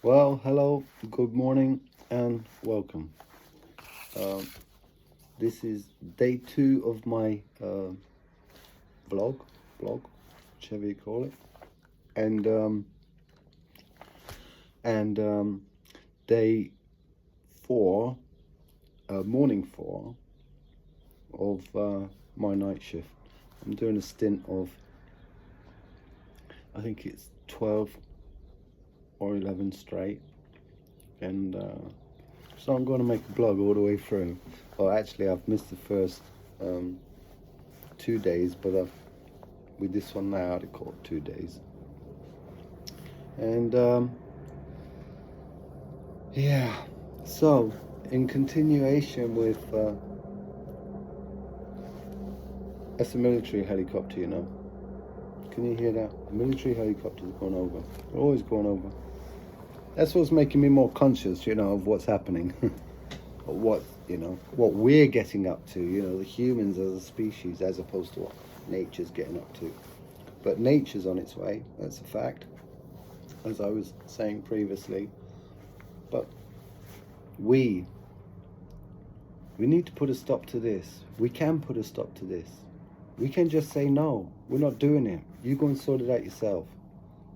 Well, hello, good morning, and welcome. Um, this is day two of my blog, whichever you call it, and and day four, morning four of my night shift. I'm doing a stint of, I think it's 12 or 11 straight, and so I'm going to make a blog all the way through. Well, actually, I've missed the first um, 2 days, but with this one now, I'd call it 2 days. And yeah, so in continuation with that's a military helicopter, you know. Can you hear that? A military helicopter's going over. They're always going over. That's what's making me more conscious, you know, of what's happening. What, you know, what we're getting up to, you know, the humans as a species, as opposed to what nature's getting up to. But nature's on its way, that's a fact, as I was saying previously. But we need to put a stop to this. We can put a stop to this. We can just say, no, we're not doing it. You go and sort it out yourself.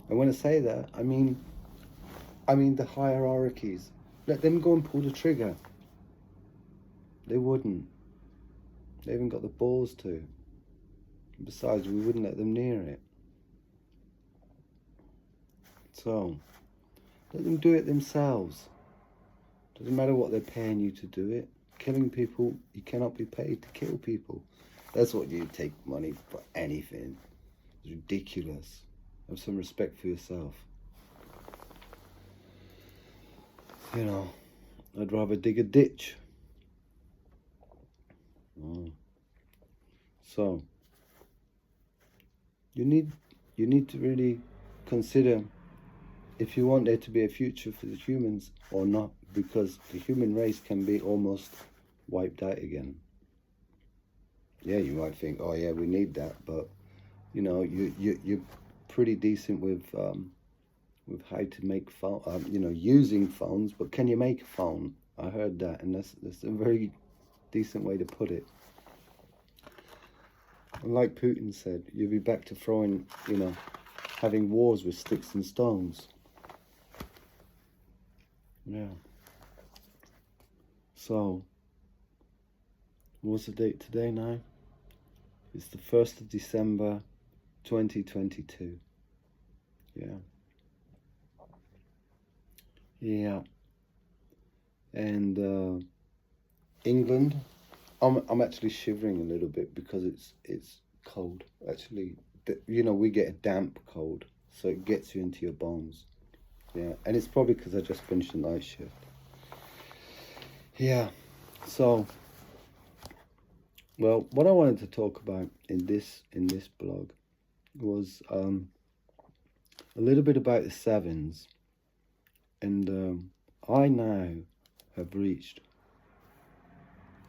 And when I say that, I mean the hierarchies. Let them go and pull the trigger. They wouldn't. They haven't got the balls to. Besides, we wouldn't let them near it. So, let them do it themselves. Doesn't matter what they're paying you to do it. Killing people, you cannot be paid to kill people. That's what you take money for anything. It's ridiculous. Have some respect for yourself. You know, I'd rather dig a ditch. So, you need to really consider if you want there to be a future for the humans or not, because the human race can be almost wiped out again. Yeah, you might think, oh yeah, we need that, but you know, you're pretty decent with how to make phone, you know, using phones. But can you make a phone? I heard that, and that's a very decent way to put it. And like Putin said, you'll be back to throwing, you know, having wars with sticks and stones. Yeah. So, what's the date today now? It's the 1st of December, 2022. Yeah. Yeah. And England, I'm actually shivering a little bit because it's cold. Actually, you know, we get a damp cold, so it gets you into your bones. Yeah, and it's probably because I just finished the night shift. Yeah, so well, what I wanted to talk about in this blog was a little bit about the sevens, and I now have reached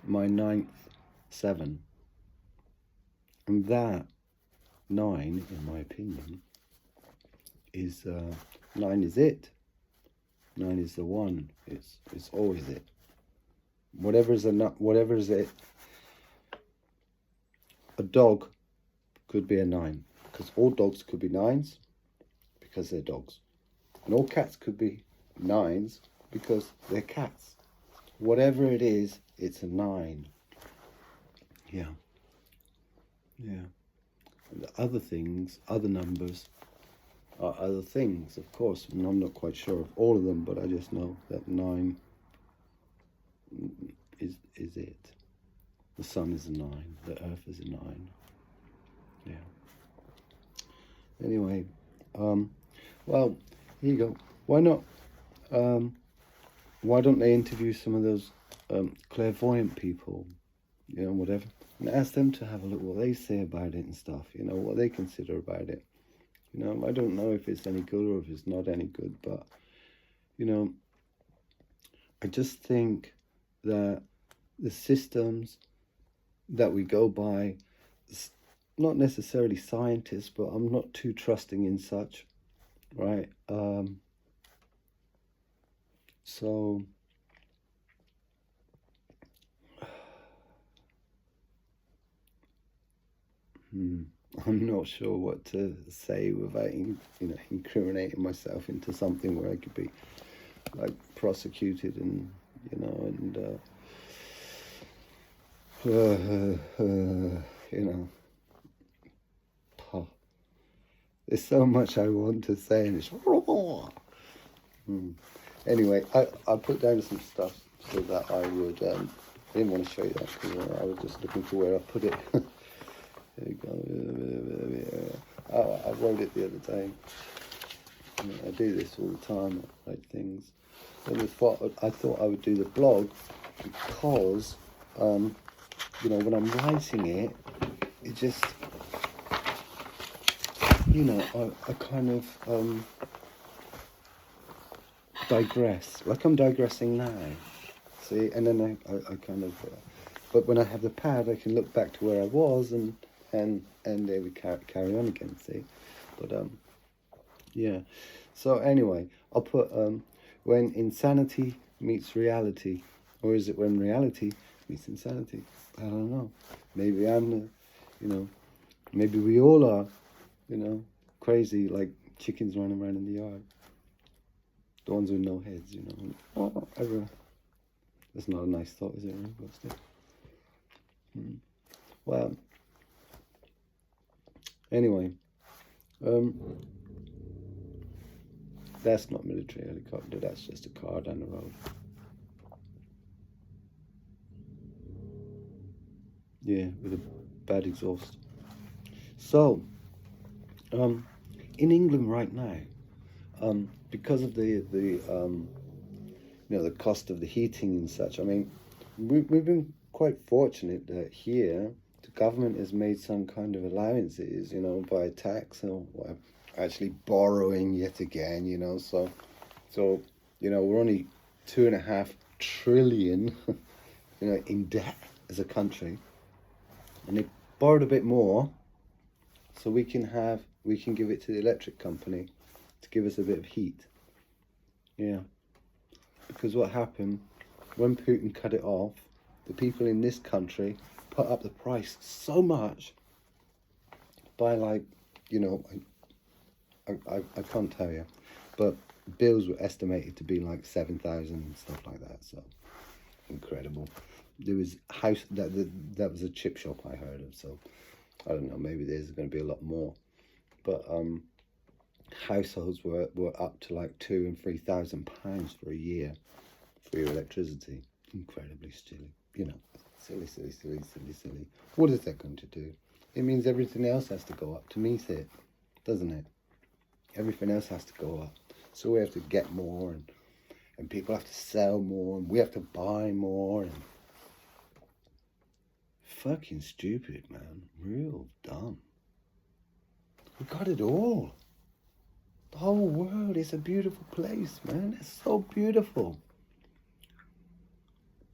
my ninth seven, and that nine, in my opinion, is nine is it. Nine is the one. It's always it. Whatever's it. A dog could be a nine, because all dogs could be nines because they're dogs, and all cats could be nines because they're cats. Whatever it is, it's a nine. Yeah. Yeah. And the other things, other numbers, are other things, of course, and I'm not quite sure of all of them, but I just know that nine is it. The sun is a nine. The earth is a nine. Yeah. Anyway, well, here you go. Why not? Why don't they interview some of those clairvoyant people, you know, whatever, and ask them to have a look what they say about it and stuff, you know, what they consider about it. You know, I don't know if it's any good or if it's not any good, but, you know, I just think that the systems that we go by, not necessarily scientists, but I'm not too trusting in such, right? So I'm not sure what to say without, incriminating myself into something where I could be like prosecuted and, there's so much I want to say, and it's anyway. I put down some stuff so that I would. I didn't want to show you that because I was just looking for where I put it. There you go. I wrote it the other day. I do this all the time. I write things. And I thought I would do the blog because, when I'm writing it, it just, I kind of digress. Like I'm digressing now. See, and then I kind of, but when I have the pad, I can look back to where I was and they would carry on again. See, but yeah. So anyway, I'll put when insanity meets reality, or is it when reality meets insanity? I don't know. Maybe I'm the, maybe we all are, crazy like chickens running around in the yard. The ones with no heads, everywhere. That's not a nice thought, is it? Really? But still. Well, anyway, that's not military helicopter. That's just a car down the road. Yeah, with a bad exhaust. So, in England right now, because of the cost of the heating and such. I mean, we've been quite fortunate that here the government has made some kind of allowances, by tax or whatever, actually borrowing yet again, So, we're only 2.5 trillion, in debt as a country, and they borrowed a bit more, so we can give it to the electric company to give us a bit of heat. Yeah. Because what happened, when Putin cut it off, the people in this country put up the price so much by I can't tell you, but bills were estimated to be like 7,000 and stuff like that. So incredible. There was that was a chip shop I heard of. So I don't know. Maybe there's going to be a lot more, but households were up to like £2,000 and £3,000 for a year for your electricity. Incredibly silly, silly. What is that going to do? It means everything else has to go up to meet it, doesn't it? Everything else has to go up, so we have to get more, and people have to sell more, and we have to buy more, and fucking stupid, man. Real dumb. We got it all. The whole world is a beautiful place, man. It's so beautiful.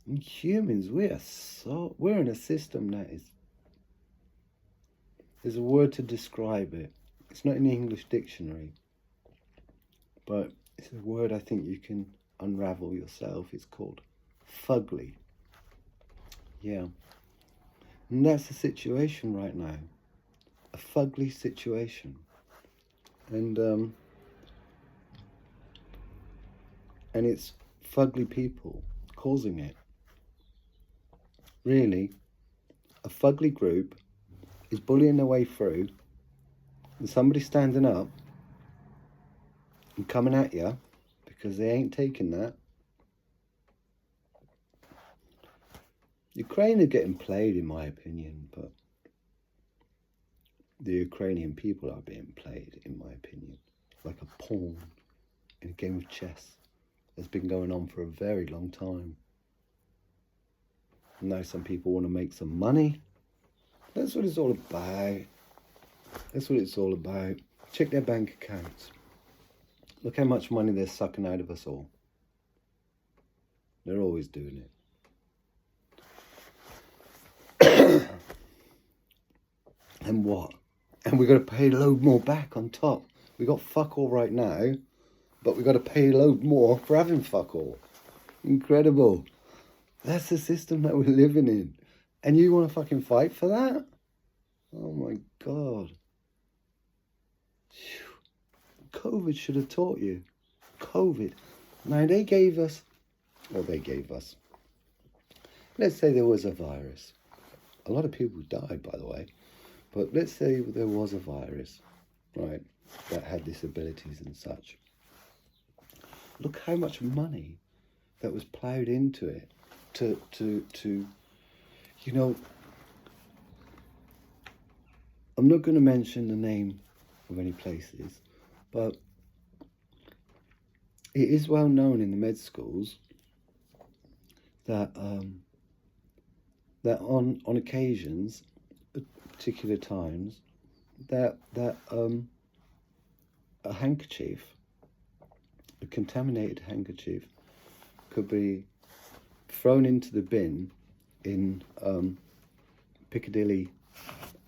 And humans, we're in a system that is, there's a word to describe it. It's not in the English dictionary, but it's a word I think you can unravel yourself. It's called fugly. Yeah. And that's the situation right now. A fugly situation. And it's fugly people causing it. Really, a fugly group is bullying their way through, and somebody standing up and coming at you because they ain't taking that. Ukraine are getting played, in my opinion, but the Ukrainian people are being played, in my opinion, like a pawn in a game of chess that's been going on for a very long time. And now some people want to make some money. That's what it's all about. That's what it's all about. Check their bank accounts. Look how much money they're sucking out of us all. They're always doing it. And what? And we've got to pay a load more back on top. We got fuck all right now, but we've got to pay a load more for having fuck all. Incredible. That's the system that we're living in. And you want to fucking fight for that? Oh my God. COVID should have taught you. COVID. Now they gave us, let's say there was a virus. A lot of people died, by the way. But let's say there was a virus, right, that had disabilities and such. Look how much money that was ploughed into it to you know, I'm not going to mention the name of any places, but it is well known in the med schools that that on occasions, at particular times, that a handkerchief, a contaminated handkerchief, could be thrown into the bin in Piccadilly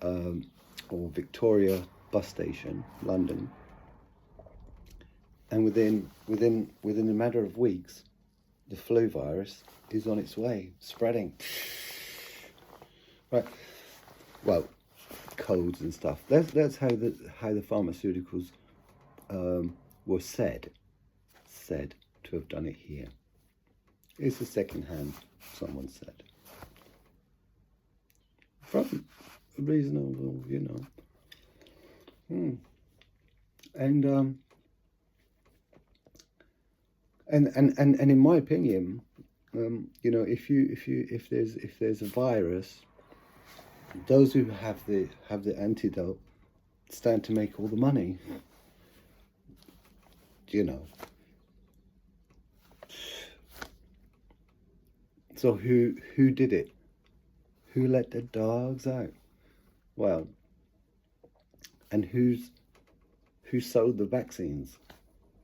or Victoria bus station, London, and within a matter of weeks, the flu virus is on its way, spreading. Right. Well, codes and stuff. That's how the pharmaceuticals were said to have done it here. It's a second hand, someone said. From a reasonable, you know. And in my opinion, you know, if there's a virus, those who have the antidote stand to make all the money. You know. So who did it? Who let the dogs out? Well, and who sold the vaccines?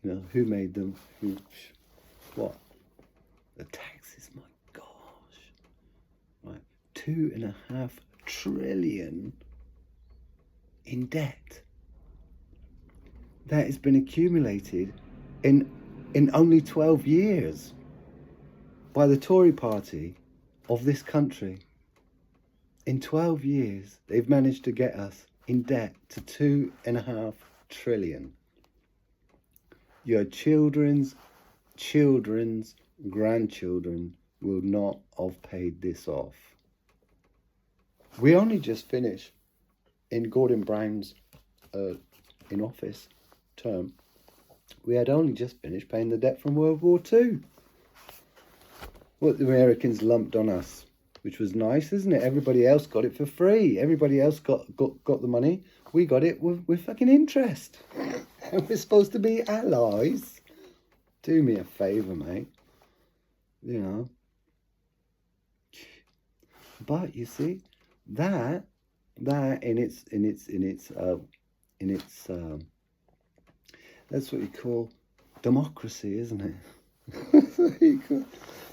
You know, who made them? What? The taxes, my gosh. Right, 2.5 trillion in debt. That has been accumulated in only 12 years by the Tory party of this country. In 12 years, they've managed to get us in debt to 2.5 trillion. Your children's grandchildren will not have paid this off. We only just finished in Gordon Brown's in office term. We had only just finished paying the debt from World War II. What the Americans lumped on us, which was nice, isn't it? Everybody else got it for free. Everybody else got the money. We got it with fucking interest. And we're supposed to be allies. Do me a favour, mate. You know. But you see, that in its that's what you call democracy, isn't it?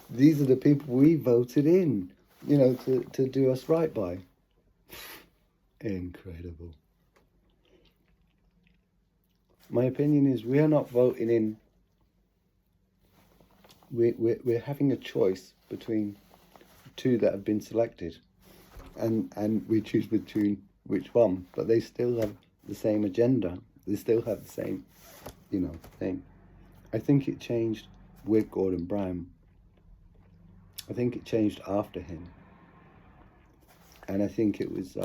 These are the people we voted in, you know, to do us right by. Incredible. My opinion is we are not voting in. We're having a choice between two that have been selected, and we choose between which one. But they still have the same agenda. They still have the same, you know, thing. I think it changed with Gordon Brown. I think it changed after him. And I think it was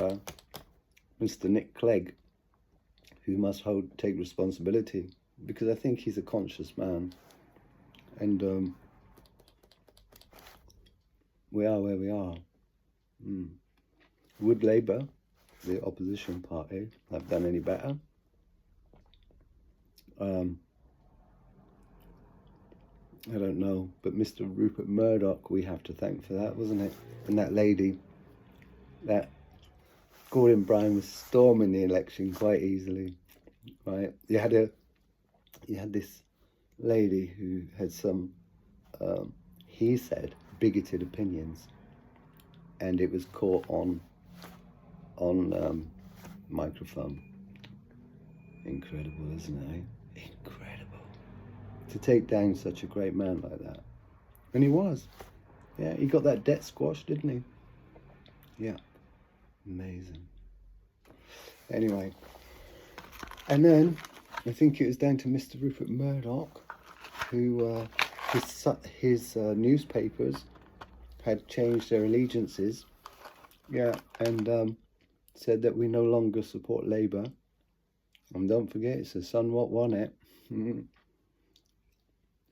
Mr. Nick Clegg who must take responsibility, because I think he's a conscious man. And we are where we are. Would Labour, the opposition party, have done any better? I don't know, but Mr. Rupert Murdoch, we have to thank for that, wasn't it? And that lady, that Gordon Brown was storming the election quite easily, right? You had this lady who had some, he said, bigoted opinions, and it was caught on microphone. Incredible, isn't it? Incredible. To take down such a great man like that. And he was. Yeah, he got that debt squashed, didn't he? Yeah. Amazing. Anyway. And then, I think it was down to Mr. Rupert Murdoch, who his newspapers had changed their allegiances. Yeah, and said that we no longer support Labour. And don't forget, it's the Sun what won it.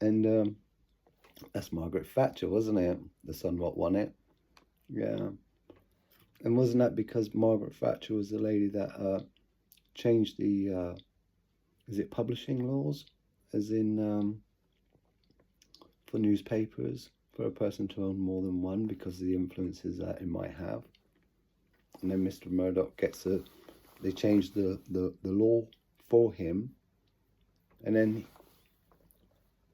And that's Margaret Thatcher, wasn't it? The Sun what won it. Yeah. And wasn't that because Margaret Thatcher was the lady that changed the, is it publishing laws? As in, for newspapers, for a person to own more than one because of the influences that it might have. And then Mr. Murdoch gets they changed the law for him. And then,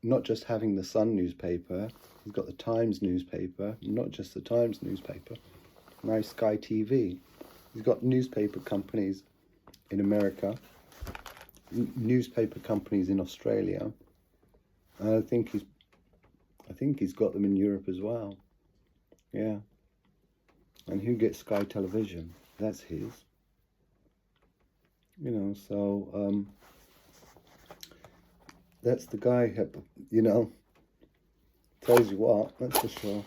not just having the Sun newspaper, he's got the Times newspaper, not just the Times newspaper, now Sky TV. He's got newspaper companies in America, newspaper companies in Australia, and I think he's got them in Europe as well. Yeah. And who gets Sky Television? That's his. You know, so that's the guy, you know, tells you what, that's for sure.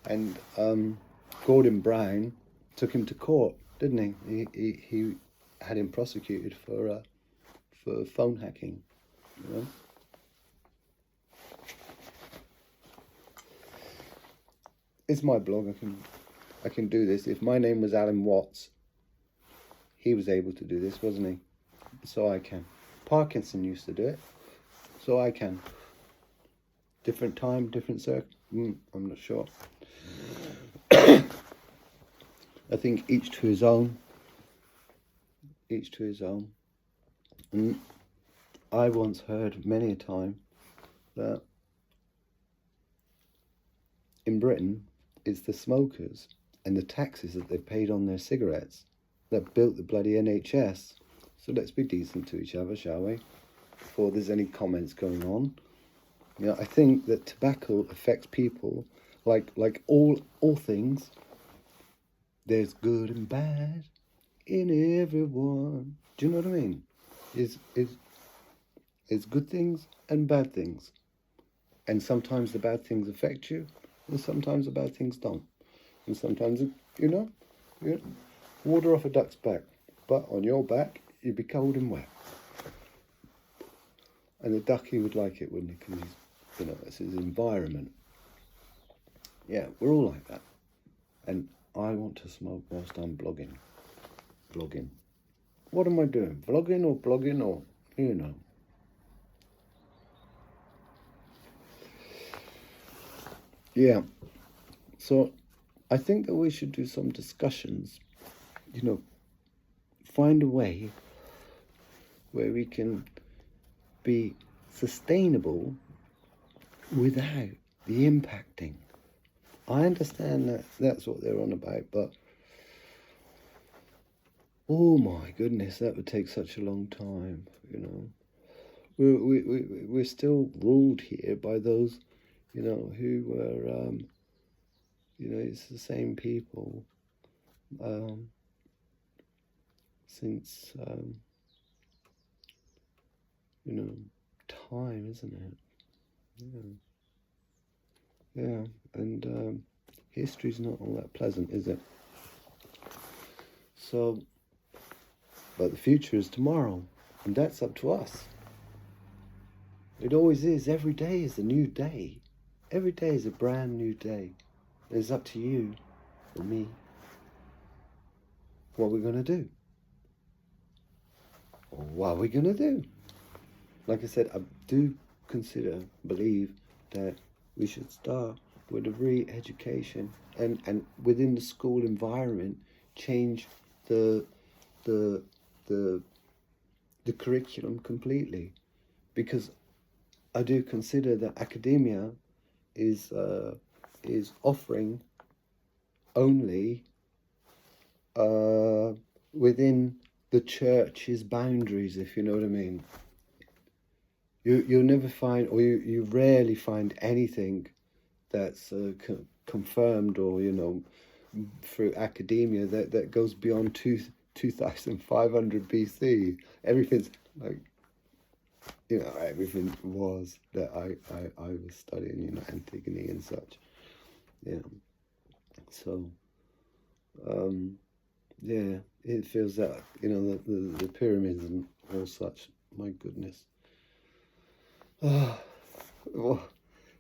And Gordon Brown took him to court, didn't he? He had him prosecuted for phone hacking, you know. It's my blog, I can do this. If my name was Alan Watts, he was able to do this, wasn't he? So I can. Parkinson used to do it, so I can. Different time, different I'm not sure. I think each to his own. Each to his own. And I once heard many a time that in Britain, it's the smokers and the taxes that they paid on their cigarettes that built the bloody NHS. So let's be decent to each other, shall we? Before there's any comments going on. You know, I think that tobacco affects people like all things. There's good and bad in everyone. Do you know what I mean? It's good things and bad things. And sometimes the bad things affect you, and sometimes the bad things don't. And sometimes, you know, water off a duck's back, but on your back, you'd be cold and wet. And the ducky would like it, wouldn't he? Because he's, you know, it's his environment. Yeah, we're all like that. And I want to smoke whilst I'm blogging. What am I doing? Vlogging or blogging or, you know. Yeah. So I think that we should do some discussions, you know, find a way where we can be sustainable without the impacting. I understand that that's what they're on about, but oh my goodness, that would take such a long time, you know. We're still ruled here by those, you know, who were, you know, it's the same people since, you know, time, isn't it? Yeah, and history's not all that pleasant, is it? So, but the future is tomorrow, and that's up to us. It always is. Every day is a new day. Every day is a brand new day. It's up to you and me what we're going to do. Or what are we going to do? Like I said, I do believe that we should start with a re-education and within the school environment change the curriculum completely, because I do consider that academia is offering only within the church's boundaries, if you know what I mean. You'll never find, or you rarely find anything that's confirmed, or through academia, that goes beyond 2500 BC. Everything's like, everything was that I was studying, Antigone and such. Yeah. So, yeah, it feels that, the pyramids and all such, my goodness. Well,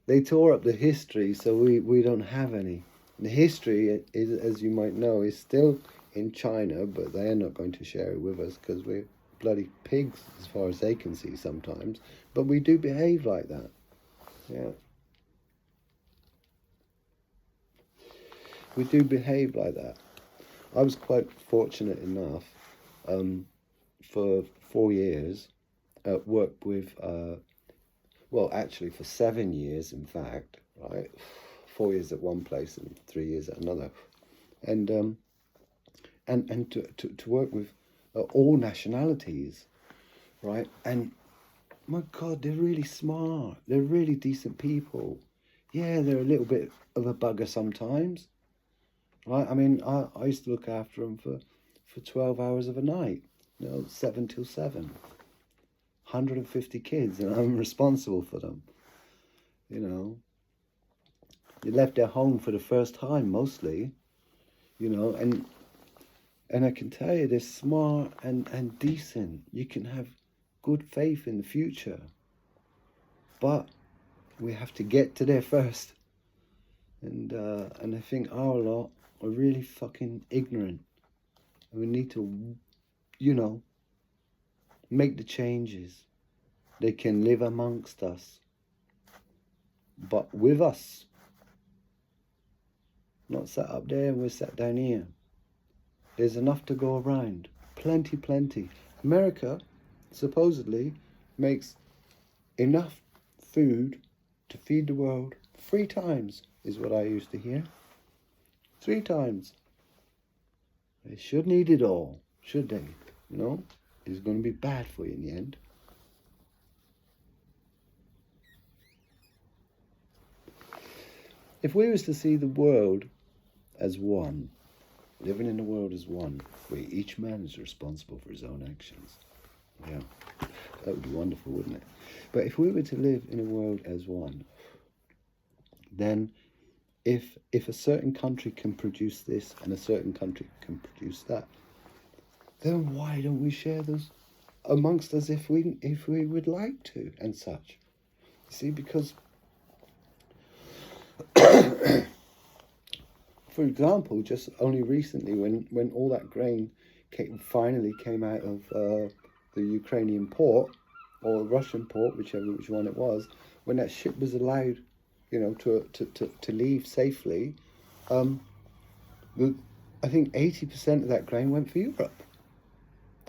they tore up the history, so we don't have any. The history, is, as you might know, is still in China, but they are not going to share it with us because we're bloody pigs as far as they can see sometimes. But we do behave like that. Yeah. We do behave like that. I was quite fortunate enough, for 4 years, worked with, well, actually for 7 years, in fact, right? 4 years at one place and 3 years at another, and to work with all nationalities, right? And my God, they're really smart. They're really decent people. Yeah, they're a little bit of a bugger sometimes, right? I mean, I used to look after them for 12 hours of a night, 7 till 7. 150 kids, and I'm responsible for them. They left their home for the first time, mostly, and I can tell you, they're smart and decent. You can have good faith in the future, but we have to get to there first. And I think our lot are really fucking ignorant, and we need to, make the changes. They can live amongst us, but with us. Not sat up there, we're sat down here. There's enough to go around. Plenty, plenty. America supposedly makes enough food to feed the world 3 times, is what I used to hear. 3 times. They shouldn't eat it all, should they? It's going to be bad for you in the end. If we was to see the world as one, living in the world as one, where each man is responsible for his own actions, yeah, that would be wonderful, wouldn't it? But if we were to live in a world as one, then if a certain country can produce this and a certain country can produce that, then why don't we share those amongst us if we would like to and such? You see, because for example, just only recently, when all that grain finally came out of the Ukrainian port or Russian port, which one it was, when that ship was allowed, to leave safely, I think 80% of that grain went for Europe,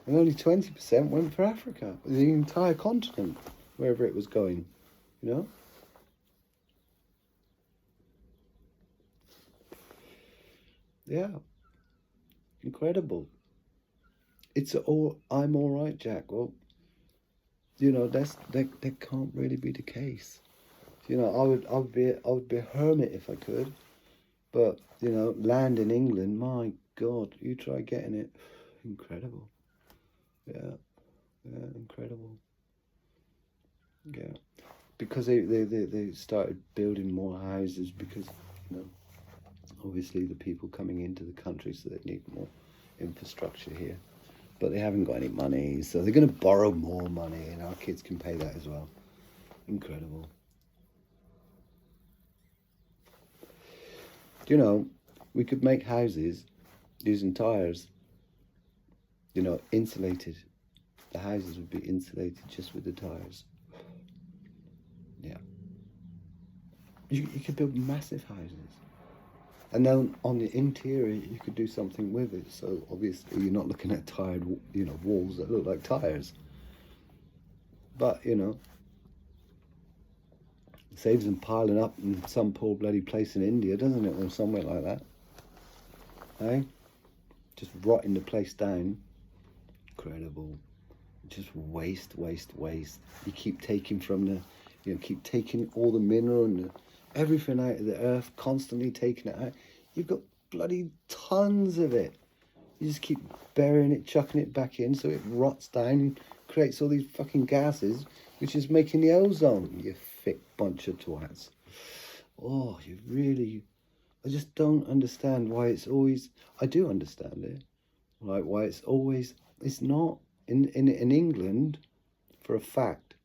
and only 20% went for Africa, the entire continent, wherever it was going, Yeah, incredible. It's all, I'm all right, Jack. Well, that can't really be the case. I would be a hermit if I could, but land in England, my God, you try getting it, incredible. Yeah, incredible. Yeah, because they started building more houses because obviously the people coming into the country, so they need more infrastructure here. But they haven't got any money, so they're going to borrow more money, and our kids can pay that as well. Incredible. We could make houses using tires, insulated. The houses would be insulated just with the tires. Yeah. You could build massive houses. And then on the interior, you could do something with it. So obviously, you're not looking at tired, walls that look like tires. But it saves them piling up in some poor bloody place in India, doesn't it, or somewhere like that? Eh? Just rotting the place down. Incredible. Just waste. You keep taking from keep taking all the mineral and everything out of the earth, constantly taking it out. You've got bloody tons of it. You just keep burying it, chucking it back in so it rots down and creates all these fucking gases, which is making the ozone, you thick bunch of twats. Oh, you really... I just don't understand why it's always... I do understand it. Like, why it's always... It's not... In England, for a fact,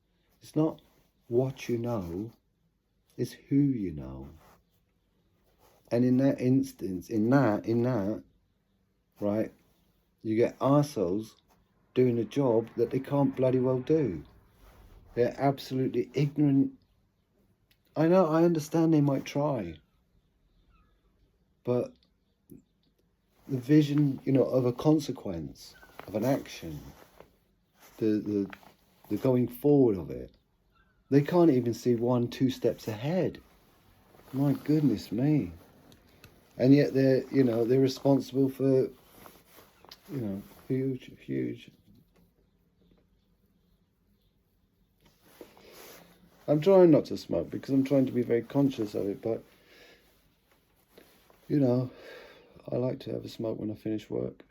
it's not what you know, it's who you know. And in that instance, in that, right, you get arseholes doing a job that they can't bloody well do. They're absolutely ignorant. I know, I understand they might try. But the vision, you know, of a consequence, of an action, the going forward of it, they can't even see 1-2 steps ahead. My goodness me. And yet they're, you know, they're responsible for, you know, huge. I'm trying not to smoke because I'm trying to be very conscious of it, but, you know, I like to have a smoke when I finish work.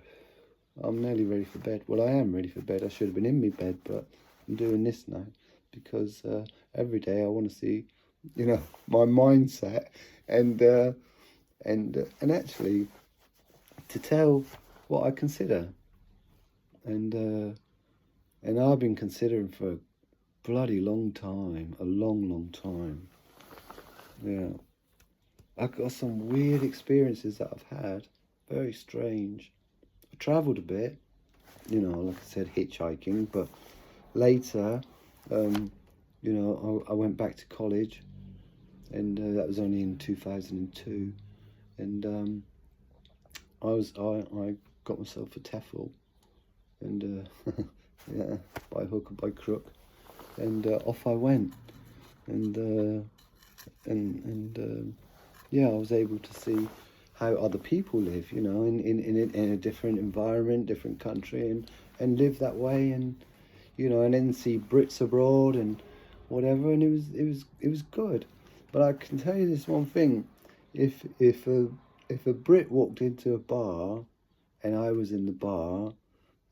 I'm nearly ready for bed. Well, I am ready for bed. I should have been in my bed, but I'm doing this now because every day I want to see, you know, my mindset and actually to tell what I consider. And I've been considering for a bloody long time, a long time. Yeah. I've got some weird experiences that I've had, very strange. I travelled a bit, you know, like I said, hitchhiking, but later, you know, I went back to college, and that was only in 2002, and I got myself a TEFL, and yeah, by hook or by crook, and off I went, and yeah, I was able to see how other people live, you know, in a different environment, different country, and live that way, and you know, and then see Brits abroad and whatever, and it was good. But I can tell you this one thing: if a Brit walked into a bar, and I was in the bar,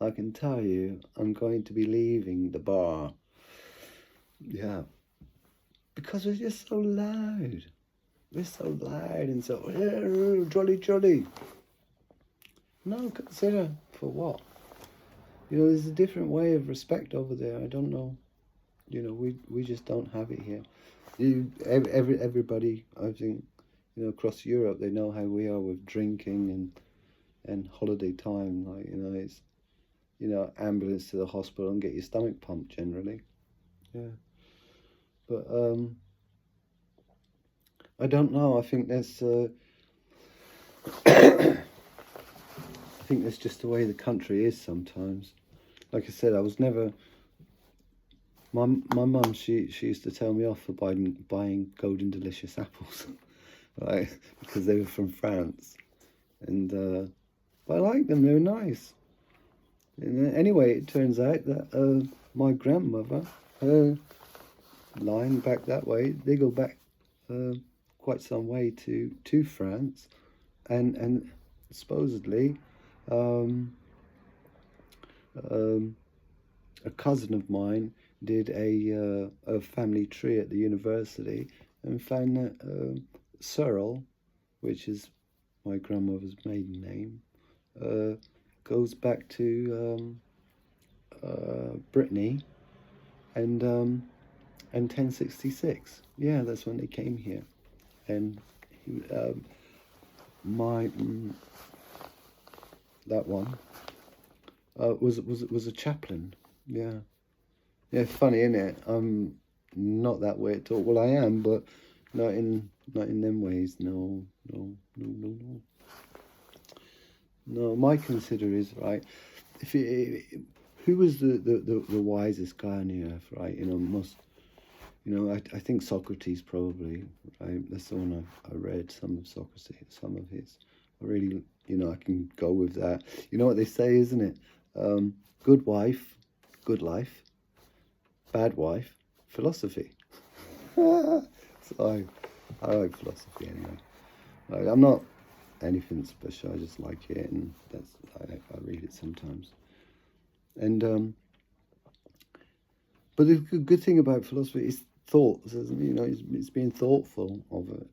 I can tell you I'm going to be leaving the bar. Yeah, because we're just so loud. We're so loud and so jolly. No, consider for what? You know, there's a different way of respect over there. I don't know. You know, we just don't have it here. Everybody, I think, you know, across Europe, they know how we are with drinking and holiday time. Like, you know, it's, you know, ambulance to the hospital and get your stomach pumped generally. Yeah. But I don't know. I think that's I think that's just the way the country is sometimes. Like I said, I was never. My mum, she used to tell me off for buying Golden Delicious apples, right? Because they were from France, and but I like them. They were nice. And anyway, it turns out that my grandmother, her line back that way, they go back quite some way to France, and supposedly um, a cousin of mine did a family tree at the university and found that Searle, which is my grandmother's maiden name, goes back to Brittany and 1066. Yeah, that's when they came here, and he, my that one was a chaplain. Yeah. Yeah, funny, isn't it? I'm not that way at all. Well, I am, but not in them ways. No. No, my consider is right. If who was the wisest guy on the earth, right? You know, I think Socrates probably, right? That's the one I read, some of Socrates, some of his. I really, you know, I can go with that. You know what they say, isn't it? Good wife, good life. Bad wife, philosophy. So, I like philosophy anyway. Like, I'm not anything special. I just like it, and I read it sometimes. And but the good thing about philosophy is thoughts, isn't it? You know, it's being thoughtful of it,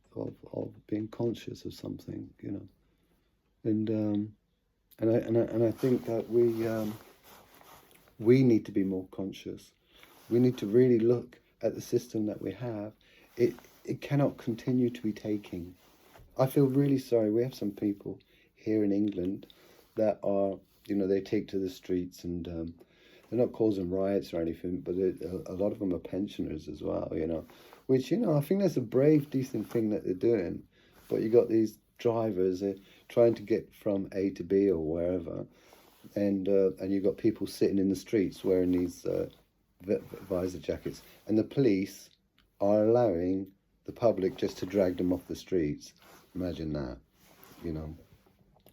of being conscious of something, you know. And I think that we need to be more conscious. We need to really look at the system that we have. It cannot continue to be taking. I feel really sorry. We have some people here in England that are, you know, they take to the streets, and they're not causing riots or anything, but a lot of them are pensioners as well, you know, which, you know, I think that's a brave, decent thing that they're doing. But you got these drivers trying to get from A to B or wherever, and you've got people sitting in the streets wearing these visor jackets, and the police are allowing the public just to drag them off the streets. Imagine that, you know.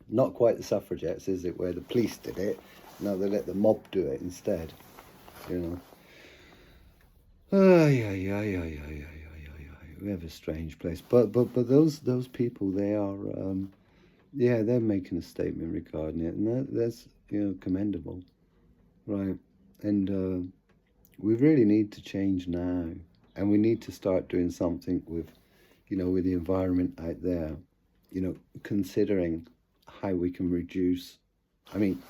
Not quite the suffragettes, is it, where the police did it? Now they let the mob do it instead, you know. We have a strange place, but those people, they are, yeah, they're making a statement regarding it, and that's, you know, commendable, right? And we really need to change now, and we need to start doing something with, you know, with the environment out there, you know, considering how we can reduce. I mean,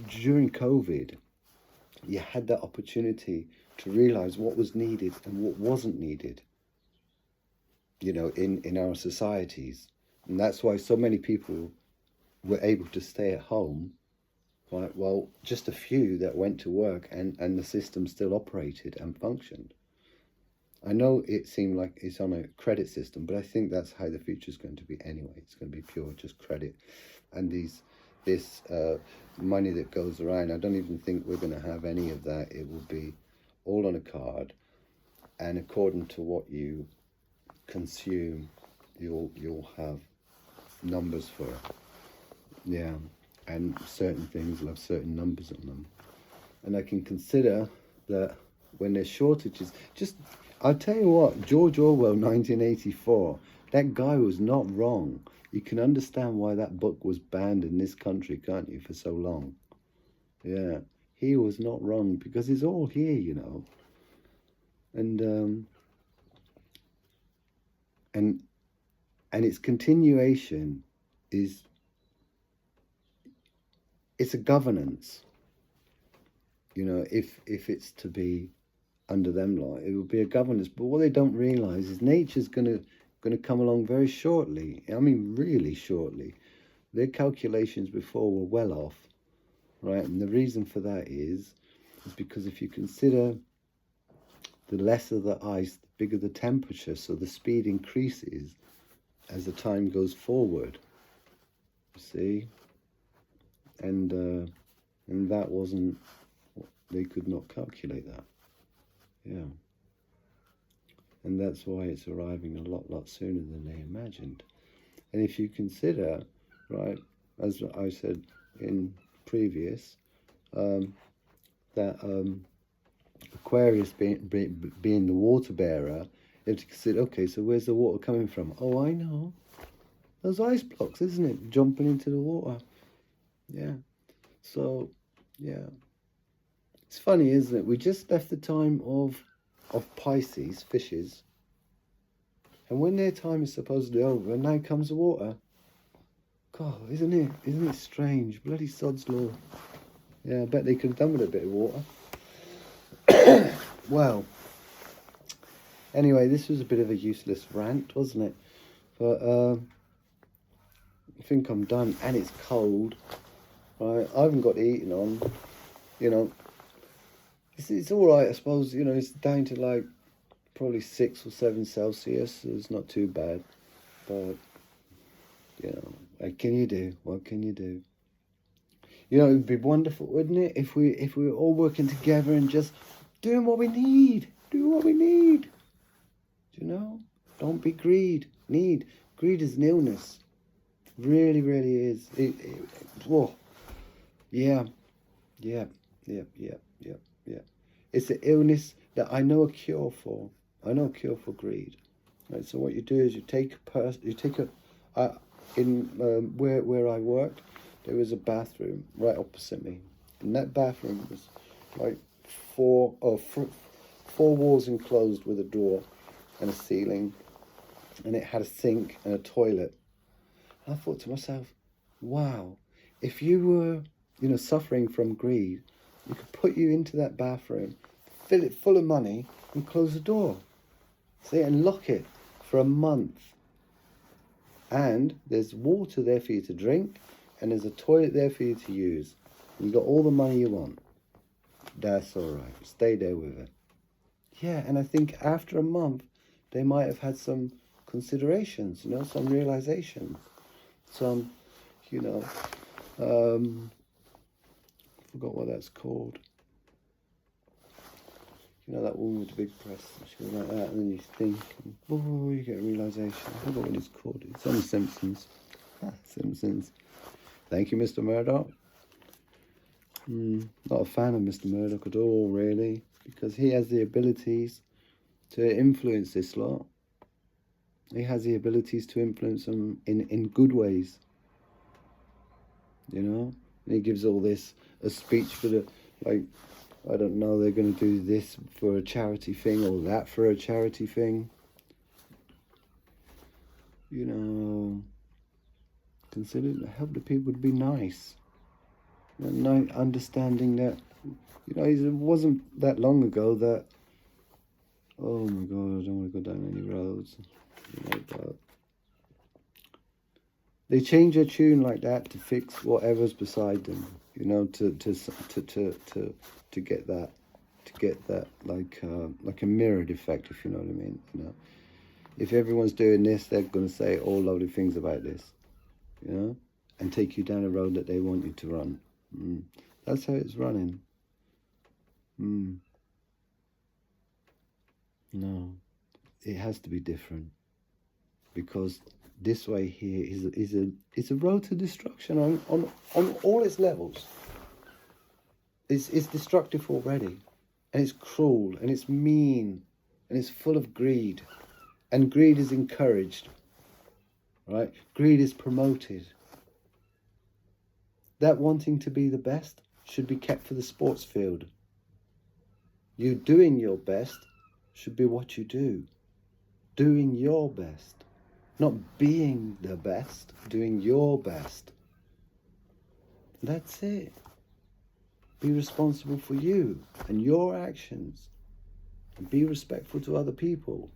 during COVID, you had that opportunity to realize what was needed and what wasn't needed, you know, in our societies. And that's why so many people were able to stay at home, right? Well, just a few that went to work, and the system still operated and functioned. I know it seemed like it's on a credit system, but I think that's how the future is going to be anyway. It's going to be pure just credit. And this money that goes around, I don't even think we're going to have any of that. It will be all on a card, and according to what you consume, you'll have numbers for it. Yeah, and certain things will have certain numbers on them. And I can consider that when there's shortages, just, I'll tell you what, George Orwell, 1984, that guy was not wrong. You can understand why that book was banned in this country, can't you, for so long? Yeah, he was not wrong, because it's all here, you know. And its continuation is, it's a governance. You know, if it's to be under them law, it will be a governance. But what they don't realise is nature's gonna come along very shortly. I mean, really shortly. Their calculations before were well off, right? And the reason for that is because if you consider the lesser the ice, the bigger the temperature, so the speed increases as the time goes forward. See, and that wasn't. They could not calculate that. Yeah. And that's why it's arriving a lot sooner than they imagined. And if you consider, right, as I said in previous, that Aquarius being the water bearer, you have to consider, okay, so where's the water coming from? Oh, I know. Those ice blocks, isn't it? Jumping into the water. Yeah. So, yeah. It's funny, isn't it? We just left the time of Pisces, fishes. And when their time is supposedly over, and now comes the water. God, isn't it strange? Bloody sod's law. Yeah, I bet they could have done with a bit of water. Well, anyway, this was a bit of a useless rant, wasn't it? But I think I'm done, and it's cold. Right, I haven't got the heating on. You know, it's all right, I suppose. You know, it's down to like probably 6 or 7 Celsius. So it's not too bad, but you know, what can you do? What can you do? You know, it'd be wonderful, wouldn't it, if we were all working together and just doing what we need. Do what we need. Do you know? Don't be greed. Greed is an illness. Really, really is. Whoa. Yeah. It's an illness that I know a cure for. I know a cure for greed. Right, so what you do is you take where I worked, there was a bathroom right opposite me, and that bathroom was like four walls enclosed with a door and a ceiling, and it had a sink and a toilet. And I thought to myself, wow, if you were, suffering from greed, you could put you into that bathroom, fill it full of money, and close the door. See, and lock it for a month. And there's water there for you to drink, and there's a toilet there for you to use. You got all the money you want. That's all right. Stay there with it. Yeah, and I think after a month, they might have had some considerations, some realizations, some, I forgot what that's called. That woman with the big breasts, she was like that, and then you think, oh, you get a realization. I forgot what it's called. It's on The Simpsons. Simpsons. Thank you, Mr. Murdoch. Not a fan of Mr. Murdoch at all, really, because he has the abilities to influence this lot. He has the abilities to influence them in good ways. And he gives all this a speech for the, like, I don't know, they're going to do this for a charity thing or that for a charity thing. Consider help the people to be nice. Understanding that, it wasn't that long ago that, oh my God, I don't want to go down any roads. But they change a tune like that to fix whatever's beside them, to get that like a mirrored effect, if you know what I mean. If everyone's doing this, they're going to say all lovely things about this, and take you down a road that they want you to run. That's how it's running. No, it has to be different, because this way here is a road to destruction on all its levels. It's destructive already, and it's cruel, and it's mean, and it's full of greed, and greed is encouraged, right? Greed is promoted. That wanting to be the best should be kept for the sports field. You doing your best should be what you do. Doing your best. Not being the best, doing your best. That's it. Be responsible for you and your actions. And be respectful to other people.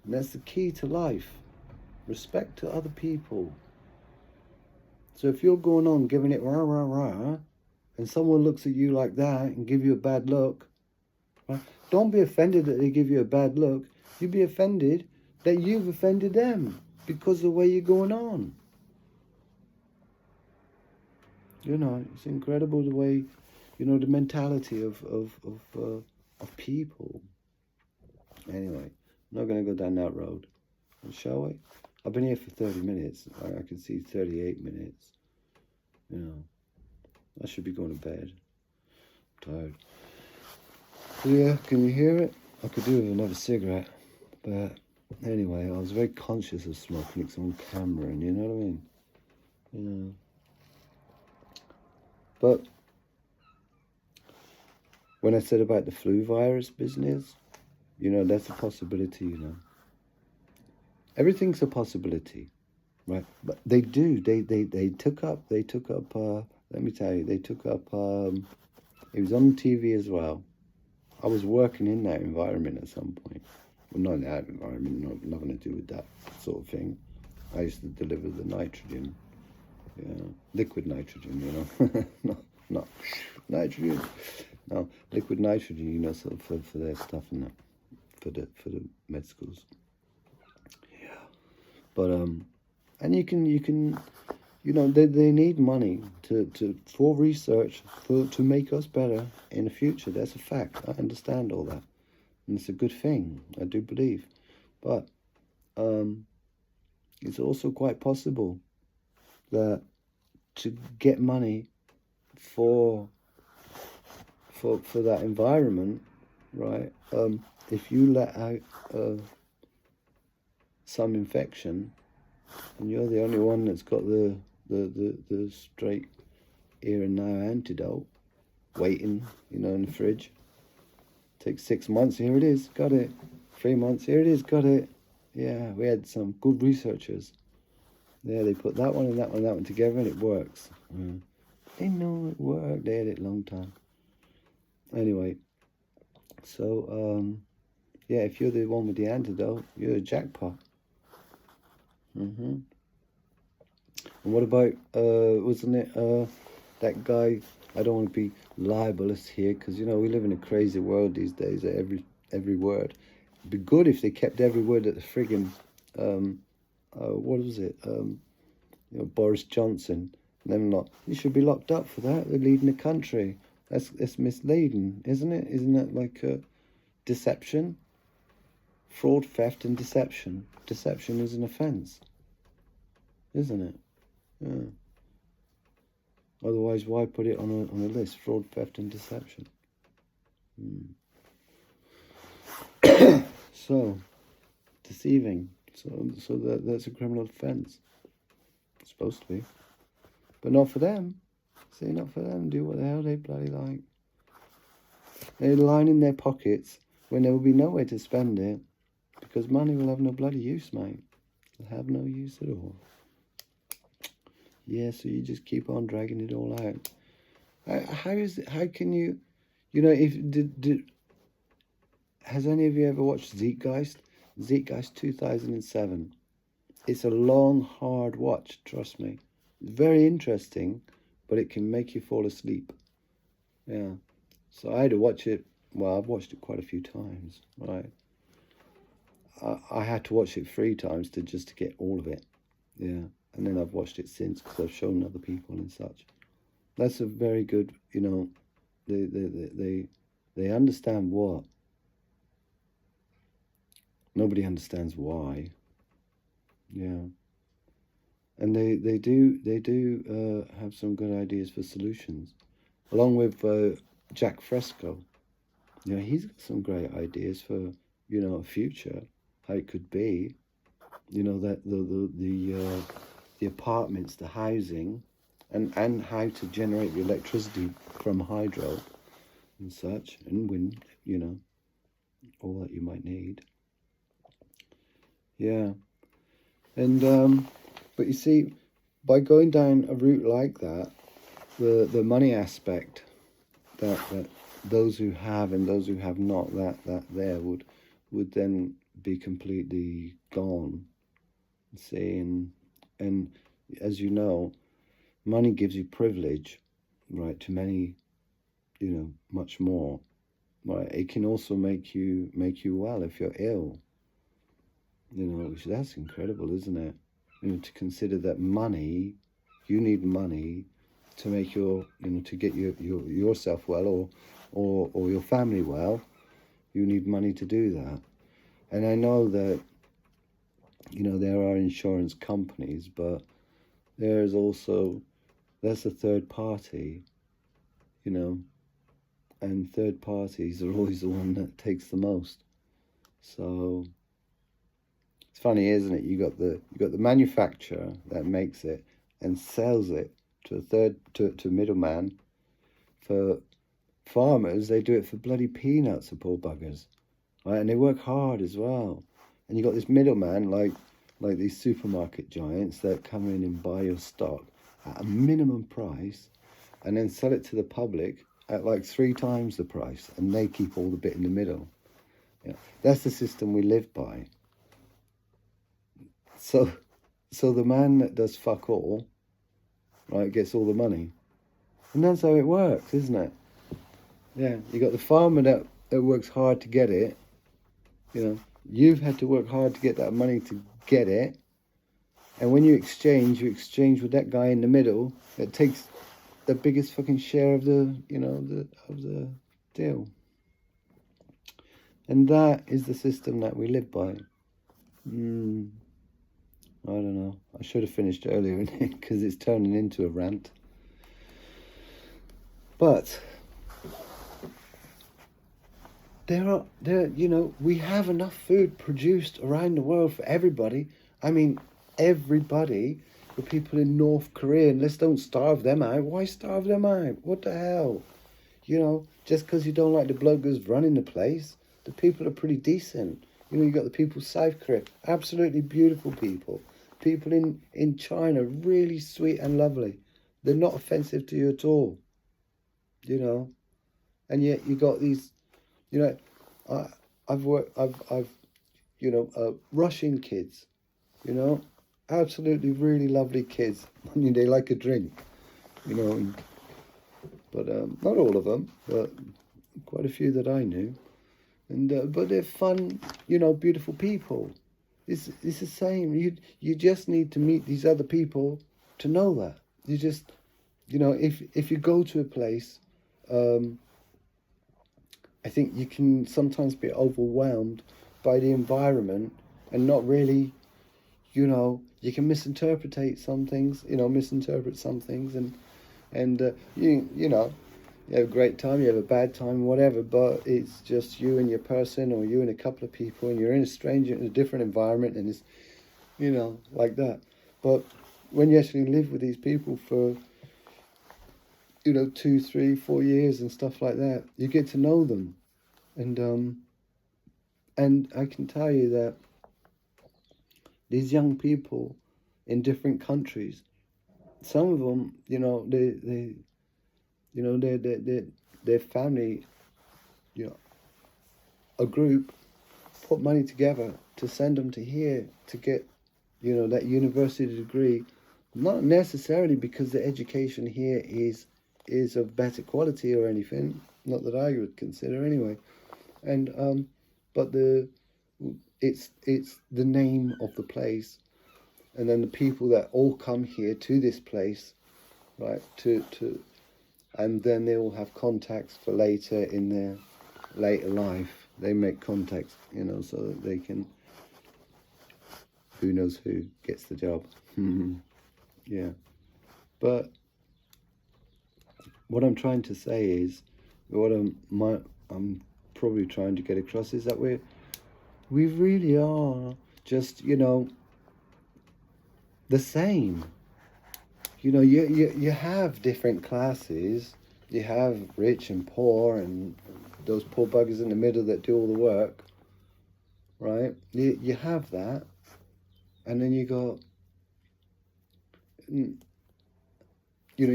And that's the key to life. Respect to other people. So if you're going on giving it rah, rah, rah, and someone looks at you like that and give you a bad look, right? Don't be offended that they give you a bad look. You be offended that you've offended them because of the way you're going on. It's incredible the way, the mentality of people. Anyway, I'm not going to go down that road, shall we? I've been here for 30 minutes. I can see 38 minutes. I should be going to bed. I'm tired. Yeah, can you hear it? I could do with another cigarette. But anyway, I was very conscious of smoking it on camera, and you know what I mean? But when I said about the flu virus business, that's a possibility, Everything's a possibility, right? But they do. They took up. Let me tell you, they took up. It was on TV as well. I was working in that environment at some point. Well, not in that environment. Nothing to do with that sort of thing. I used to deliver the nitrogen, liquid nitrogen. not nitrogen. No, liquid nitrogen. So for their stuff and that, for the med schools. But and you can they need money for research to make us better in the future. That's a fact. I understand all that, and it's a good thing. I do believe, but it's also quite possible that to get money for that environment, right? If you let out some infection, and you're the only one that's got the straight here and now antidote waiting, in the fridge. Takes 6 months, here it is, got it. 3 months, here it is, got it. Yeah, we had some good researchers. Yeah, they put that one and that one together, and it works. They know it worked. They had it a long time. Anyway, so yeah, if you're the one with the antidote, you're a jackpot. And what about wasn't it that guy? I don't want to be libelous here, because we live in a crazy world these days. Every word. It'd be good if they kept every word at the friggin' what was it? Boris Johnson. And them lot. You should be locked up for that. They're leading the country. That's misleading, isn't it? Isn't that like deception? Fraud, theft, and deception. Deception is an offence, isn't it? Yeah. Otherwise, why put it on a list? Fraud, theft, and deception. So, deceiving. So that's a criminal offence. It's supposed to be, but not for them. See, not for them. Do what the hell they bloody like. They're lining their pockets when there will be nowhere to spend it, because money will have no bloody use, mate. It'll have no use at all. Yeah, so you just keep on dragging it all out. How can you, has any of you ever watched Zeitgeist? Zeitgeist 2007. It's a long, hard watch, trust me. It's very interesting, but it can make you fall asleep. Yeah. So I had to watch it. Well, I've watched it quite a few times, right? I had to watch it 3 times to get all of it. Yeah. And then I've watched it since, because I've shown other people and such. That's a very good, they understand what. Nobody understands why. Yeah. And they do have some good ideas for solutions. Along with Jack Fresco. He's got some great ideas for, a future, how it could be. That the apartments, the housing, and how to generate the electricity from hydro and such, and wind, all that you might need. Yeah. And but you see, by going down a route like that, the money aspect that those who have and those who have not, that there would then be completely gone. See, and as you know, money gives you privilege, right, to many, much more. Right, it can also make you well if you're ill. That's incredible, isn't it? To consider that money, you need money to make your, to get yourself well or your family well. You need money to do that. And I know that, there are insurance companies, but there's also, that's a third party, and third parties are always the one that takes the most. So it's funny, isn't it? You got the manufacturer that makes it and sells it to middleman. For farmers, they do it for bloody peanuts, the poor buggers, right? And they work hard as well. And you got this middleman, like these supermarket giants that come in and buy your stock at a minimum price, and then sell it to the public at like 3 times the price, and they keep all the bit in the middle. That's the system we live by. So the man that does fuck all, right, gets all the money. And that's how it works, isn't it? Yeah, you got the farmer that works hard to get it. You've had to work hard to get that money to get it. And when you exchange with that guy in the middle that takes the biggest fucking share of the deal. And that is the system that we live by. I don't know. I should have finished earlier because it's turning into a rant. But we have enough food produced around the world for everybody. I mean, everybody. The people in North Korea, and let's don't starve them out. Why starve them out? What the hell? Just because you don't like the bloggers running the place, the people are pretty decent. You got the people South Korea, absolutely beautiful people. People in China, really sweet and lovely. They're not offensive to you at all. And yet you got these, I, I've Russian kids, absolutely really lovely kids. I mean, they like a drink, but not all of them, but quite a few that I knew. And but they're fun, beautiful people. It's the same. You just need to meet these other people to know that. You just, if you go to a place, I think you can sometimes be overwhelmed by the environment and not really, you can misinterpret some things, and you have a great time, you have a bad time, whatever, but it's just you and your person, or you and a couple of people, and you're in a different environment, and it's, like that. But when you actually live with these people for, 2, 3, 4 years and stuff like that, you get to know them. And I can tell you that these young people in different countries, some of them, their family, a group put money together to send them to here to get, that university degree, not necessarily because the education here is of better quality or anything, not that I would consider anyway, and but it's the name of the place, and then the people that all come here to this place, right, and then they all have contacts for later in their later life. They make contacts, so that they can, who knows who gets the job. Yeah. But what I'm trying to say is, I'm probably trying to get across is that we really are just, the same. You have different classes. You have rich and poor, and those poor buggers in the middle that do all the work, right? You have that, and then you got, you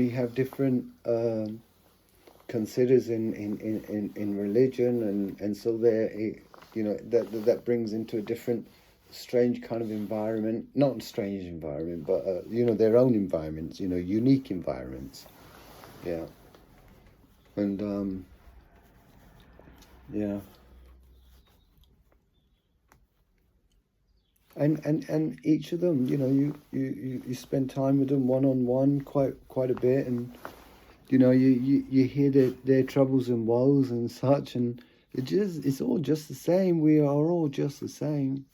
have different considers in religion, and so there, that brings into a different strange kind of environment, not strange environment, but their own environments, unique environments. Yeah. And yeah. And each of them, you spend time with them one-on-one quite a bit, and you hear their troubles and woes and such, and it's all just the same. We are all just the same.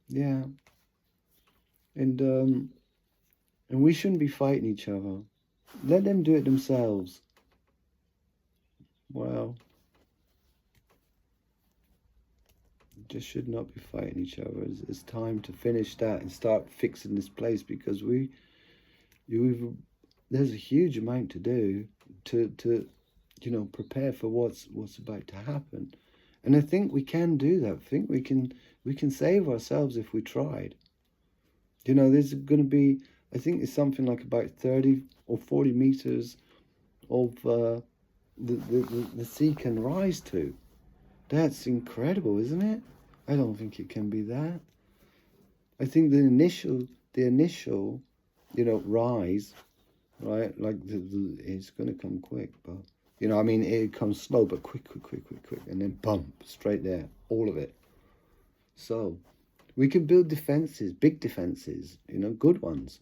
Yeah. And we shouldn't be fighting each other. Let them do it themselves. Well, just should not be fighting each other. It's time to finish that and start fixing this place, because there's a huge amount to do to prepare for what's about to happen. And I think we can do that. I think we can save ourselves if we tried. There's going to be, I think it's something like about 30 or 40 meters of the sea can rise to. That's incredible, isn't it? I don't think it can be that. I think the initial rise, right? Like it's going to come quick, but it comes slow, but quick, and then bump straight there, all of it. So we can build defenses, big defenses, good ones.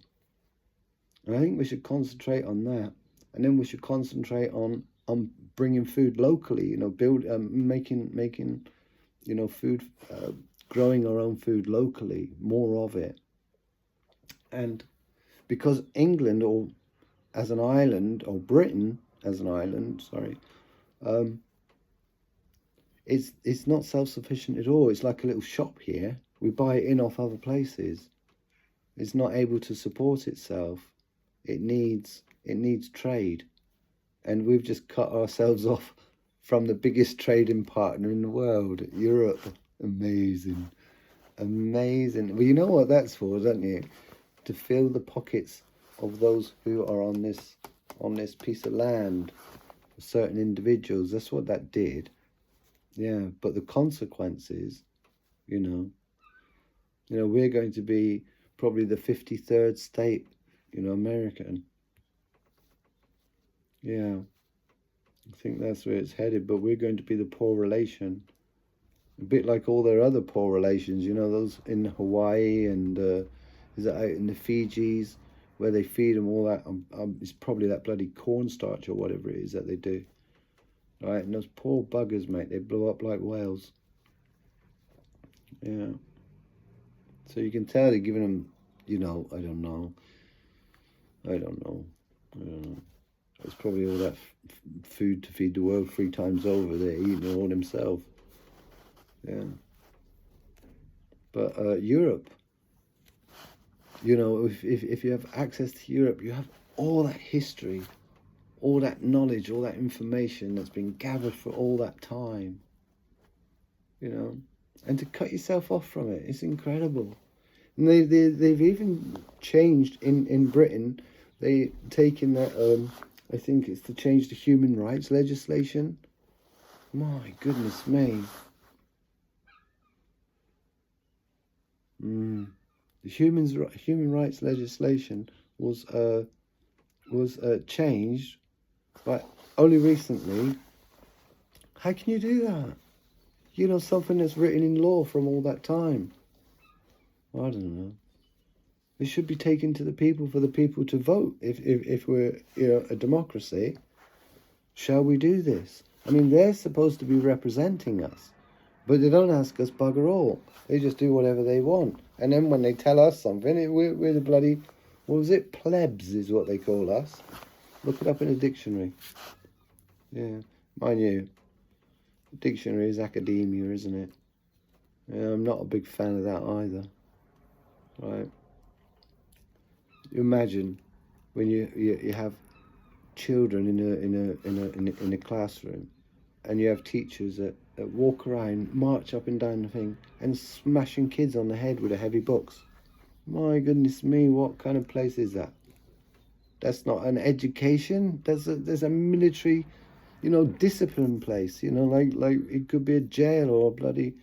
And I think we should concentrate on that, and then we should concentrate on bringing food locally. Making food, growing our own food locally, more of it. And because England, or as an island, or Britain as an island, sorry, it's not self-sufficient at all. It's like a little shop here. We buy it in off other places. It's not able to support itself. It needs trade, and we've just cut ourselves off from the biggest trading partner in the world, Europe. Amazing, amazing. Well, you know what that's for, don't you? To fill the pockets of those who are on this piece of land, for certain individuals. That's what that did. Yeah, but the consequences, you know, we're going to be probably the 53rd state, American. Yeah, I think that's where it's headed, but we're going to be the poor relation. A bit like all their other poor relations, those in Hawaii and is it out in the Fijis, where they feed them all that, it's probably that bloody cornstarch or whatever it is that they do. Right, and those poor buggers, mate, they blow up like whales. Yeah. So you can tell they're giving them, I don't know. It's probably all that food to feed the world 3 times over. They're eating it all themselves. Yeah. But Europe, if you have access to Europe, you have all that history, all that knowledge, all that information that's been gathered for all that time, and to cut yourself off from it, it's incredible. And they've even changed in Britain. They taken that, I think it's to change the human rights legislation. My goodness me. The human rights legislation was changed, but only recently. How can you do that? Something that's written in law from all that time. I don't know. It should be taken to the people for the people to vote. If we're a democracy, shall we do this? I mean, they're supposed to be representing us, but they don't ask us bugger all. They just do whatever they want. And then when they tell us something, we're the bloody, what was it? Plebs is what they call us. Look it up in a dictionary. Yeah, mind you, dictionary is academia, isn't it? Yeah, I'm not a big fan of that either. Right? You imagine when you have children in a classroom, and you have teachers that walk around, march up and down the thing, and smashing kids on the head with the heavy books. My goodness me, what kind of place is that? That's not an education. There's a military, discipline place. Like it could be a jail or a bloody,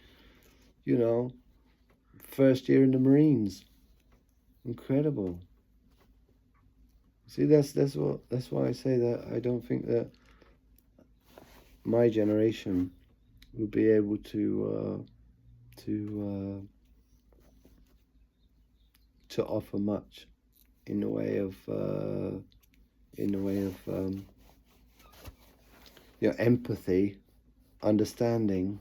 first year in the Marines. Incredible. See, that's why I say that I don't think that my generation will be able to offer much in the way of empathy, understanding,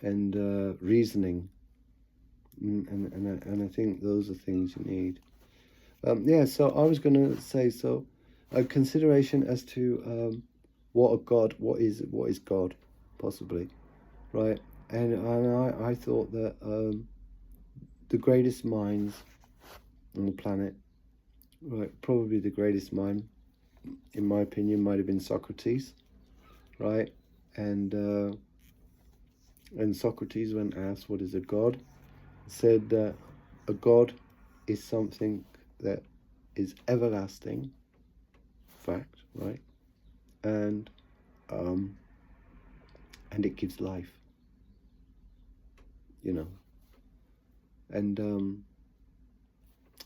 and reasoning, and I think those are things you need. Yeah, so I was going to say, a consideration as to what is God, possibly, right? And I thought that the greatest minds on the planet, right, probably the greatest mind, in my opinion, might have been Socrates, right? And Socrates, when asked what is a god, said that a god is something that is everlasting, fact, right? And it gives life, and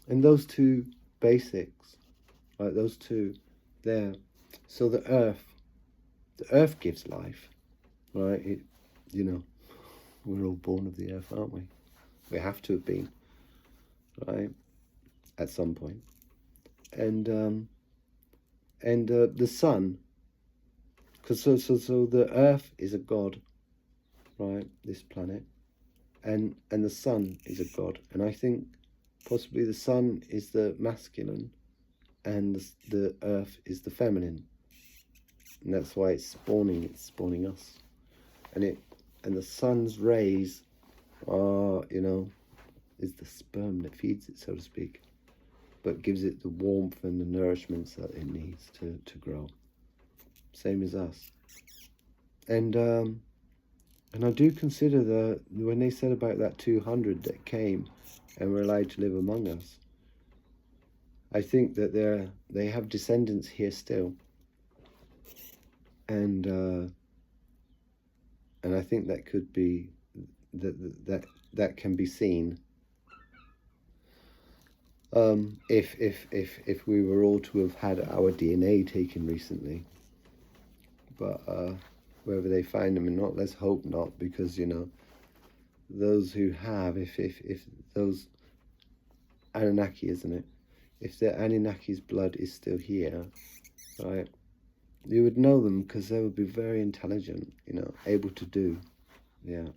those two basics, right? Those two there. So the earth gives life, right? We're all born of the earth, aren't we? We have to have been, right, at some point. And the sun, because so the earth is a god, right? This planet, and the sun is a god, and I think possibly the sun is the masculine, and the earth is the feminine, and that's why it's spawning us. and the sun's rays are, is the sperm that feeds it, so to speak, but gives it the warmth and the nourishments that it needs to grow. Same as us. And I do consider when they said about that 200 that came and were allowed to live among us, I think that they have descendants here still, and I think that could be that can be seen. If we were all to have had our DNA taken recently, but whether they find them or not, let's hope not, because those who have, if those Anunnaki, isn't it? If the Anunnaki's blood is still here, right, you would know them because they would be very intelligent, able to do. Yeah.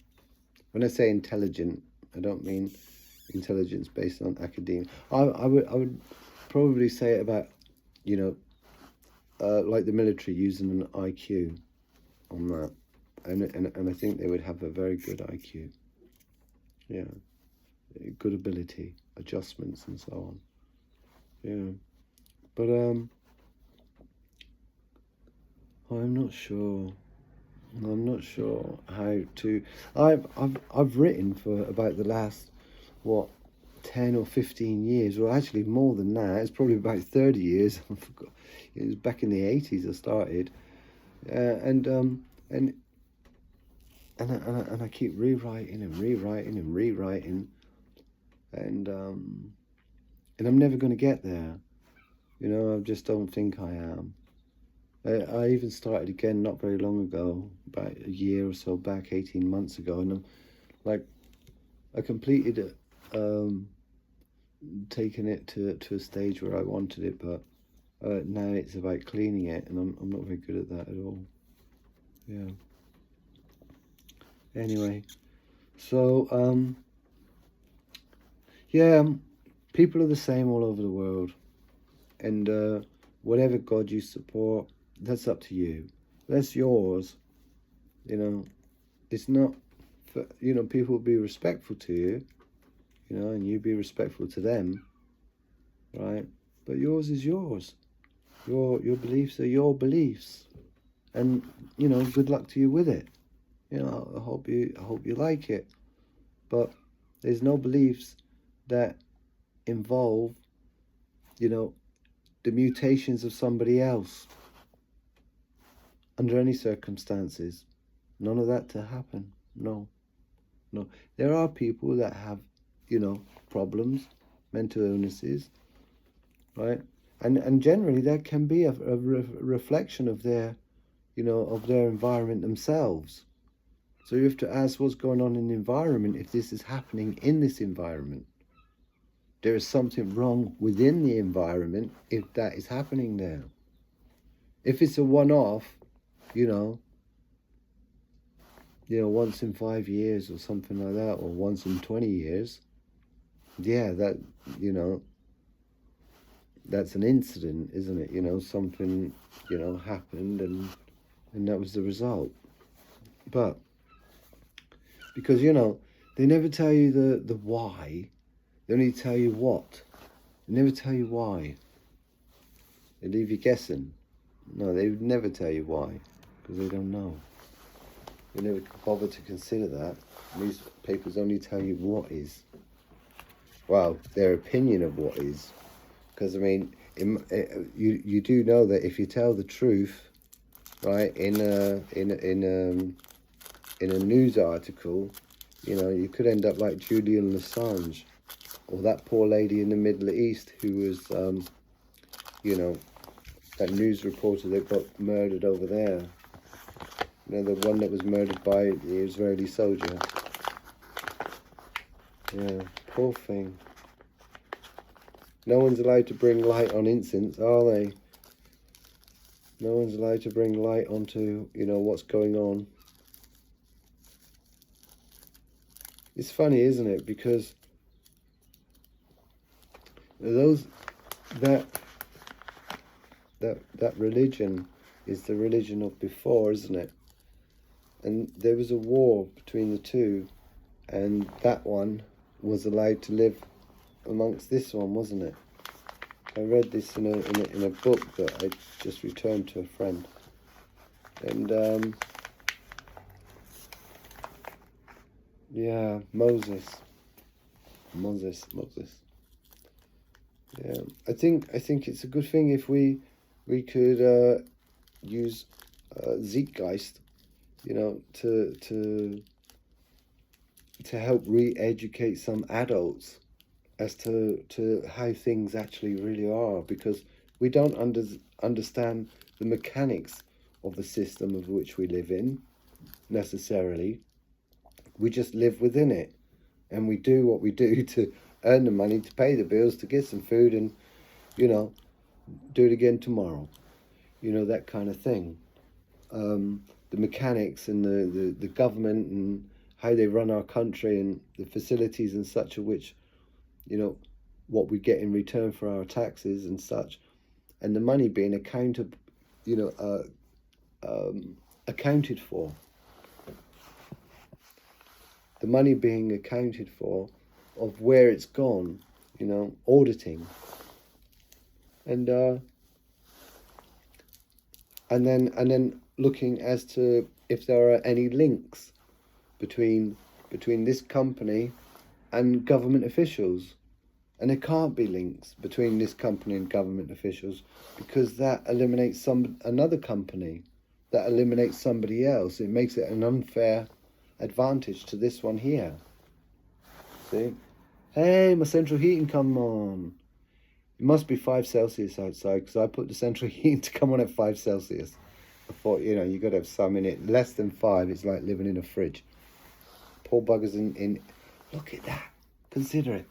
When I say intelligent, I don't mean intelligence based on academia. I would probably say it about, like the military using an IQ on that. And I think they would have a very good IQ. Yeah. Good ability, adjustments and so on. Yeah. But I'm not sure. I'm not sure how to. I've written for about the last 10 or 15 years. Well, actually more than that. It's probably about 30 years. I forgot. It was back in the 80s I started, and I keep rewriting and rewriting and rewriting, and I'm never going to get there. I just don't think I am. I even started again not very long ago, about a year or so back, 18 months ago, and I completed it, taking it to a stage where I wanted it, but now it's about cleaning it, and I'm not very good at that at all. Yeah. Anyway, so yeah, people are the same all over the world, and whatever God you support, that's up to you. That's yours. It's not for, people will be respectful to you, and you be respectful to them, right? But yours is yours. Your beliefs are your beliefs, and good luck to you with it. I hope you like it, but there's no beliefs that involve the mutations of somebody else under any circumstances. None of that to happen. No. There are people that have problems, mental illnesses, right? And generally that can be a reflection of their of their environment themselves. So you have to ask what's going on in the environment. If this is happening in this environment, there is something wrong within the environment if that is happening there. If it's a one-off, once in 5 years or something like that, or once in 20 years, yeah, that, that's an incident, isn't it? Something, happened and that was the result. But because, they never tell you the why, they only tell you what. They never tell you why. They leave you guessing. No, they would never tell you why, because they don't know. They never bother to consider that. Newspapers only tell you what is. Well, their opinion of what is. Because, you do know that if you tell the truth, right, in a news article, you could end up like Julian Assange, or that poor lady in the Middle East who was, that news reporter that got murdered over there. The one that was murdered by the Israeli soldier. Yeah, poor thing. No one's allowed to bring light on incidents, are they? No one's allowed to bring light onto, what's going on. It's funny, isn't it? Because that religion is the religion of before, isn't it? and there was a war between the two, and that one was allowed to live amongst this one, wasn't it? I read this in a book that I just returned to a friend, and yeah, Moses. Yeah, I think it's a good thing if we could use Zeitgeist, you know, to help re-educate some adults as to how things actually really are, because we don't understand the mechanics of the system of which we live in necessarily. We just live within it, and we do what we do to earn the money to pay the bills, to get some food, and, you know, do it again tomorrow, you know, that kind of thing. The mechanics and the government and how they run our country and the facilities and such, of which, you know, what we get in return for our taxes and such, and the money being accounted, you know, accounted for. The money being accounted for, of where it's gone, you know, auditing, and then looking as to if there are any links between this company and government officials. And there can't be links between this company and government officials, because that eliminates another company, that eliminates somebody else. It makes it an unfair advantage to this one here. See? Hey, my central heating come on. It must be 5 Celsius outside, because I put the central heating to come on at 5 Celsius. I thought, you know, you got to have some in it. Less than 5, it's like living in a fridge. Poor buggers in. Look at that. Consider it.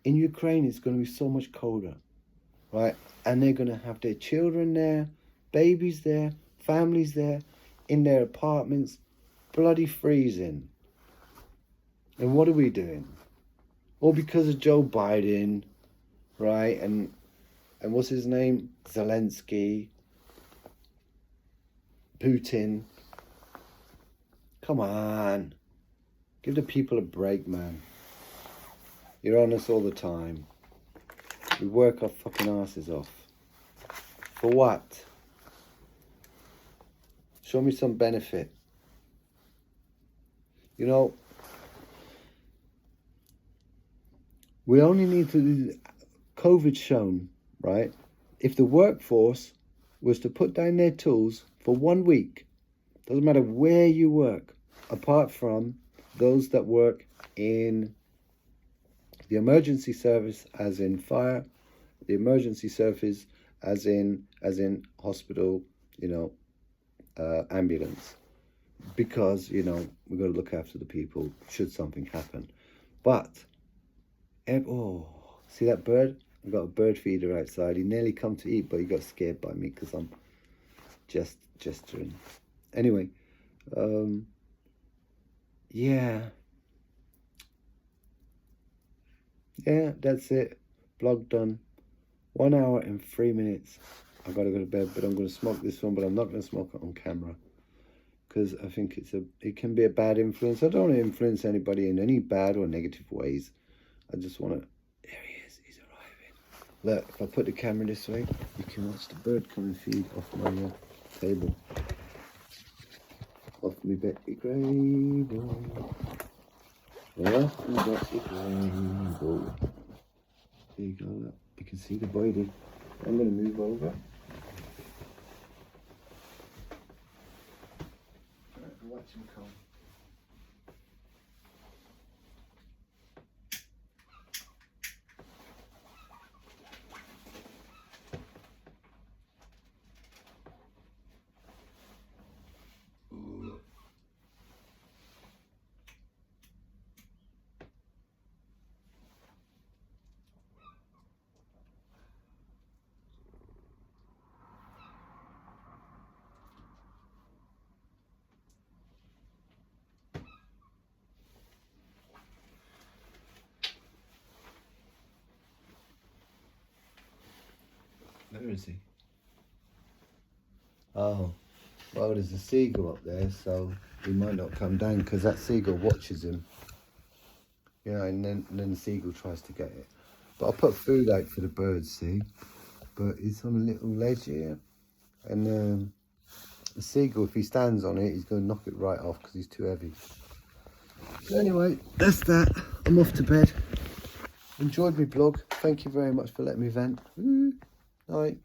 In Ukraine, it's going to be so much colder, right? And they're going to have their children there, babies there, families there, in their apartments, bloody freezing. And what are we doing? All because of Joe Biden, right? And what's his name? Zelensky, Putin. Come on. Give the people a break, man. You're on us all the time. We work our fucking asses off. For what? Show me some benefit. You know, we only need to, COVID's shown, right? If the workforce was to put down their tools for 1 week, doesn't matter where you work, apart from those that work in the emergency service, as in fire, the emergency service as in hospital, you know, ambulance, because, you know, we've got to look after the people should something happen. But oh, see that bird? I've got a bird feeder outside. He nearly come to eat, but he got scared by me because I'm just gesturing. Anyway, yeah, that's it. Blog done. 1 hour and 3 minutes. I gotta go to bed, but I'm gonna smoke this one, but I'm not gonna smoke it on camera, because I think it can be a bad influence. I don't want to influence anybody in any bad or negative ways. I just want to. There he is. He's arriving. Look, if I put the camera this way, you can watch the bird come and feed off my table. Off me Betty Grable. Off me Betty Grable. There you go. Look. You can see the body. I'm going to move over. Watch him come. Where is he? Oh, Well, there's a seagull up there, so he might not come down because that seagull watches him. Yeah, and then the seagull tries to get it. But I'll put food out for the birds, see? But it's on a little ledge here. And the seagull, if he stands on it, he's going to knock it right off because he's too heavy. So anyway, that's that. I'm off to bed. Enjoyed my vlog. Thank you very much for letting me vent. Night.